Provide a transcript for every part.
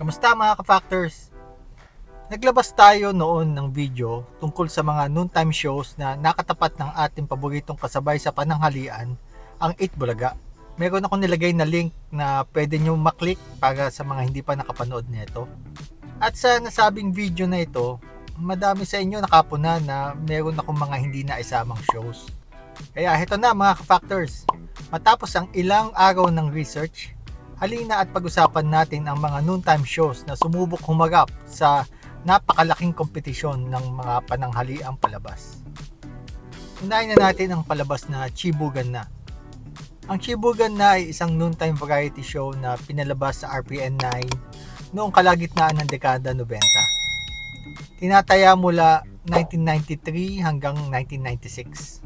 Kamusta mga ka-factors? Naglabas tayo noon ng video tungkol sa mga noontime shows na nakatapat ng ating paboritong kasabay sa pananghalian, ang 8 Bulaga. Meron akong nilagay na link na pwede nyo maklik para sa mga hindi pa nakapanood nito. At sa nasabing video na ito, madami sa inyo nakapuna na meron akong mga hindi na isamang shows. Kaya heto na mga ka-factors, matapos ang ilang araw ng research, halina at pag-usapan natin ang mga noontime shows na sumubok humarap sa napakalaking kompetisyon ng mga pananghaliang palabas. Unahin na natin ang palabas na Chibugan Na. Ang Chibugan Na ay isang noontime variety show na pinalabas sa RPN 9 noong kalagitnaan ng dekada 90. Tinataya mula 1993 hanggang 1996.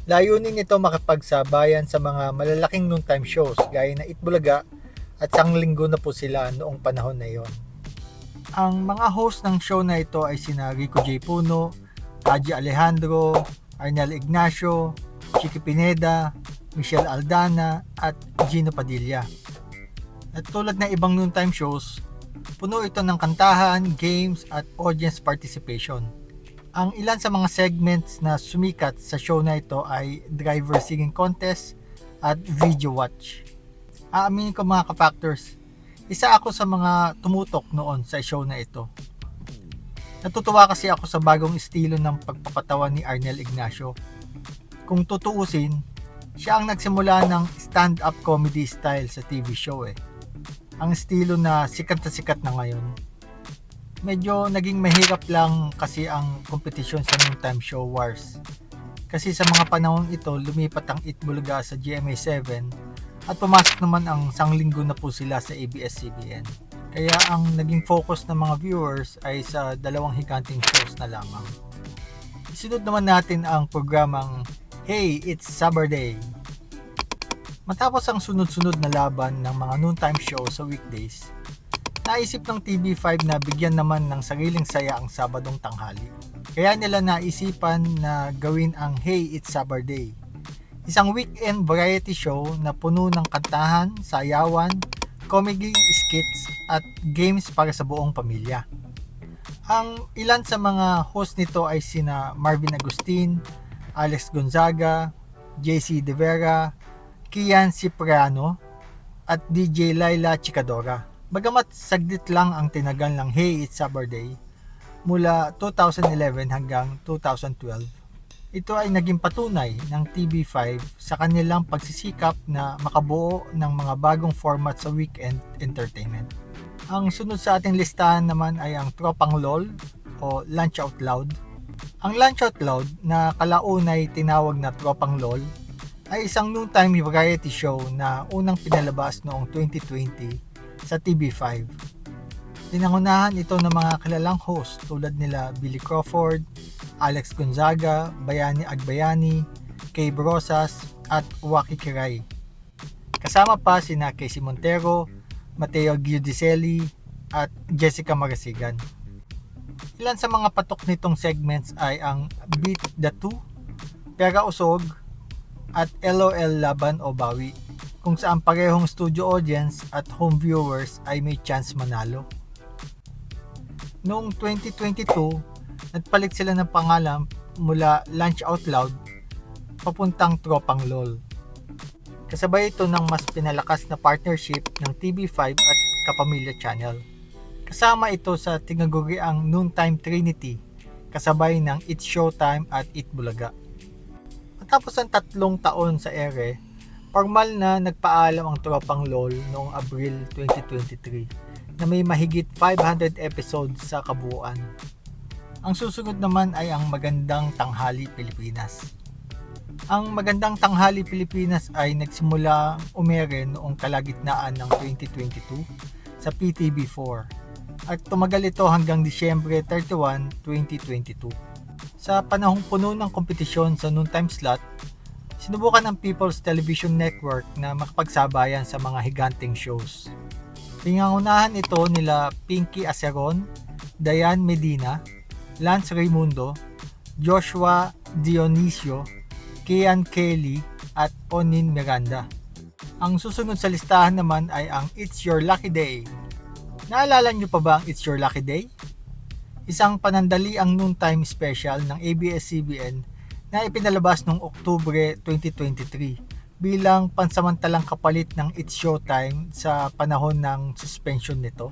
Layunin nito makipagsabayan sa mga malalaking noontime shows gaya na Itbulaga at Sanglinggo na po sila noong panahon na iyon. Ang mga host ng show na ito ay sina Rico J. Puno, Taji Alejandro, Arnel Ignacio, Chiqui Pineda, Michelle Aldana at Gino Padilla. At tulad ng ibang noontime shows, puno ito ng kantahan, games at audience participation. Ang ilan sa mga segments na sumikat sa show na ito ay driver singing contest at video watch. Aaminin ko mga ka-factors, isa ako sa mga tumutok noon sa show na ito. Natutuwa kasi ako sa bagong estilo ng pagpapatawa ni Arnel Ignacio. Kung tutuusin, siya ang nagsimula ng stand-up comedy style sa TV show Ang estilo na sikat na ngayon. Medyo naging mahirap lang kasi ang kompetisyon sa noontime show wars. Kasi sa mga panahon ito, lumipat ang Itbulaga sa GMA7 at pumasok naman ang Sanglinggo na po sila sa ABS-CBN. Kaya ang naging focus ng mga viewers ay sa dalawang higanting shows na lamang. Isunod naman natin ang programang Hey, It's Saturday. Matapos ang sunod-sunod na laban ng mga noontime show sa weekdays, naisip ng TV5 na bigyan naman ng sariling saya ang Sabadong tanghali. Kaya nila naisipan na gawin ang Hey, It's Saturday. Isang weekend variety show na puno ng kantahan, sayawan, comedy skits at games para sa buong pamilya. Ang ilan sa mga host nito ay sina Marvin Agustin, Alex Gonzaga, JC De Vera, Kian Cipriano at DJ Laila Chicadora. Bagamat saglit lang ang tinagal ng Hey, It's Saturday mula 2011 hanggang 2012, ito ay naging patunay ng TV5 sa kanilang pagsisikap na makabuo ng mga bagong format sa weekend entertainment. Ang sunod sa ating listahan naman ay ang Tropang LOL o Lunch Out Loud. Ang Lunch Out Loud na kalaunay tinawag na Tropang LOL ay isang noontime variety show na unang pinalabas noong 2020 sa TV5. Pinangunahan ito ng mga kilalang host tulad nila Billy Crawford, Alex Gonzaga, Bayani Agbayani, Kay Brosas at Waki Kiray. Kasama pa sina Casey Montero, Mateo Giudicelli at Jessica Marasigan. Ilan sa mga patok nitong segments ay ang Beat the Two, Pera Usog at LOL Laban o Bawi, kung saan parehong studio audience at home viewers ay may chance manalo. Noong 2022, nagpalit sila ng pangalan mula Lunch Out Loud papuntang Tropang LOL. Kasabay ito ng mas pinalakas na partnership ng TV5 at Kapamilya Channel. Kasama ito sa tinaguriang Noontime Trinity, kasabay ng It's Showtime at Itbulaga. Matapos ang 3 taon sa ere, formal na nagpaalam ang Tropang LOL noong Abril 2023 na may mahigit 500 episodes sa kabuuan. Ang susunod naman ay ang Magandang Tanghali Pilipinas. Ang Magandang Tanghali Pilipinas ay nagsimula umere noong kalagitnaan ng 2022 sa PTV4 at tumagal ito hanggang Disyembre 31, 2022. Sa panahong puno ng kompetisyon sa noontime slot, sinubukan ng People's Television Network na makapagsabayan sa mga higanting shows. Pinangunahan ito nila Pinky Aceron, Diane Medina, Lance Raimundo, Joshua Dionisio, Kian Kelly at Onin Miranda. Ang susunod sa listahan naman ay ang It's Your Lucky Day Naalala niyo pa ba ang It's Your Lucky Day? Isang panandaliang noontime special ng ABS-CBN na ipinalabas noong Oktubre 2023 bilang pansamantalang kapalit ng It's Showtime sa panahon ng suspension nito.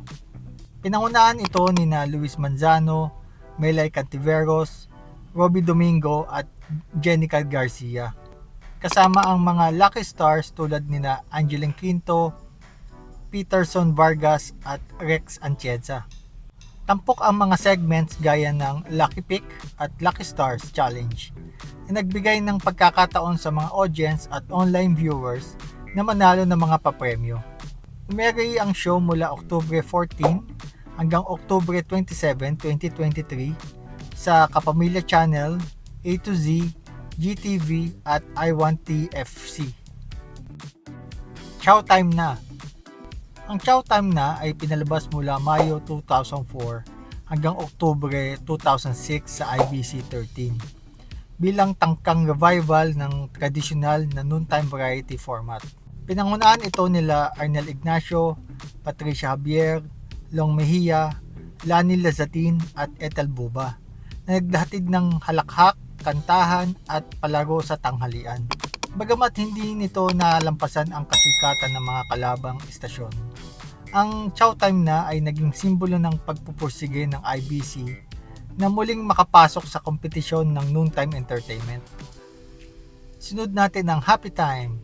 Pinangunahan ito ni na Luis Manzano, Melay Cantiveros, Robbie Domingo at Jenica Garcia. Kasama ang mga lucky stars tulad nina Angeline Quinto, Peterson Vargas at Rex Anchieza. Tampok ang mga segments gaya ng Lucky Pick at Lucky Stars Challenge na nagbigay ng pagkakataon sa mga audience at online viewers na manalo ng mga papremyo. Umere ang show mula Oktubre 14 hanggang Oktubre 27, 2023 sa Kapamilya Channel, A to Z, GTV at I1TFC. Showtime na! Ang Showtime na ay pinalabas mula Mayo 2004 hanggang Oktubre 2006 sa IBC 13 bilang tangkang revival ng tradisyonal na noontime variety format. Pinangunahan ito nila Arnel Ignacio, Patricia Javier, Long Mejia, Lani Lazatin at Ethel Buba na nagdahatid ng halakhak, kantahan at palaro sa tanghalian. Bagamat hindi nito nalampasan ang kasikatan ng mga kalabang istasyon. Ang Showtime na ay naging simbolo ng pagpupursige ng IBC na muling makapasok sa kompetisyon ng noontime entertainment. Sunod natin ang Happy Time.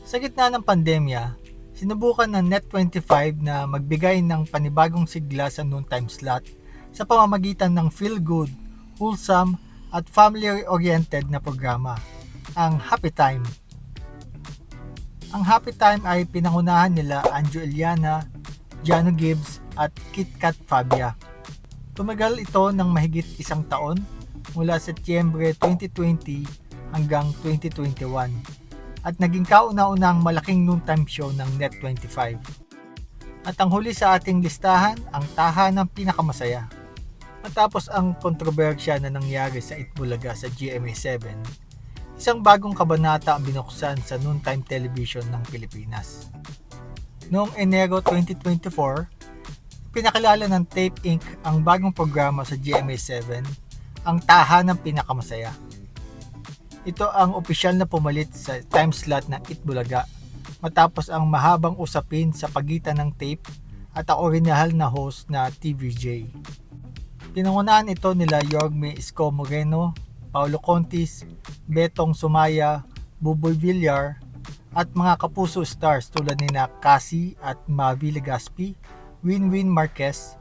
Sa gitna ng pandemya, sinubukan ng Net25 na magbigay ng panibagong sigla sa noontime slot sa pamamagitan ng feel-good, wholesome at family-oriented na programa, ang Happy Time. Ang Happy Time ay pinangunahan nila Anjo Eliana, Jano Gibbs at Kit Kat Fabia. Tumagal ito ng mahigit isang taon mula Setyembre 2020 hanggang 2021 at naging kauna-unang malaking noontime show ng Net25. At ang huli sa ating listahan, ang Tahanang Pinakamasaya. Matapos ang kontrobersya na nangyari sa Itbulaga sa GMA7, isang bagong kabanata ang binuksan sa noontime television ng Pilipinas. Noong Enero 2024, pinakilala ng Tape Inc. ang bagong programa sa GMA7, ang Tahanang Pinakamasaya. Ito ang opisyal na pumalit sa time slot ng Itbulaga matapos ang mahabang usapin sa pagitan ng Tape at ang orihinal na host na TVJ. Pinangunahan ito nila Yorme Isko Moreno, Paulo Contis, Betong Sumaya, Buboy Villar at mga kapuso stars tulad nina Cassie at Mavi Legaspi, Winwin Marquez,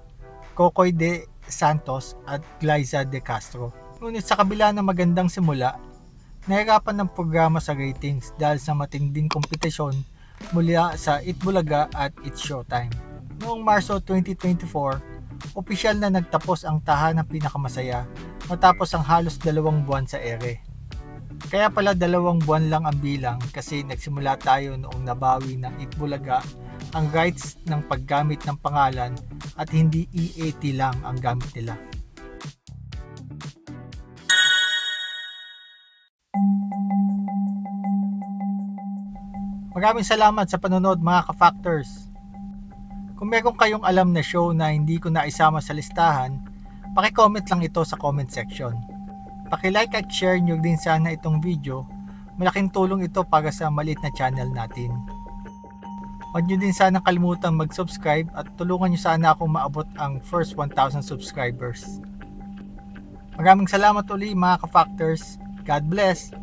Kokoy de Santos at Glyza de Castro. Ngunit sa kabila ng magandang simula, nahirapan ng programa sa ratings dahil sa matinding kompetisyon mula sa Itbulaga at It's Showtime. Noong Marso 2024, opisyal na nagtapos ang Tahanang Pinakamasaya matapos ang halos 2 buwan sa ere. Kaya pala 2 buwan lang ang bilang kasi nagsimula tayo noong nabawi ng Itbulaga ang rights ng paggamit ng pangalan at hindi EAT lang ang gamit nila. Maraming salamat sa panonood mga ka-factors. Kung meron kayong alam na show na hindi ko naisama sa listahan, paki-comment lang ito sa comment section. Paki-like at share nyo din sana itong video. Malaking tulong ito para sa maliit na channel natin. Huwag nyo din sana kalimutan mag-subscribe at tulungan nyo sana akong maabot ang first 1,000 subscribers. Maraming salamat uli mga ka-factors. God bless!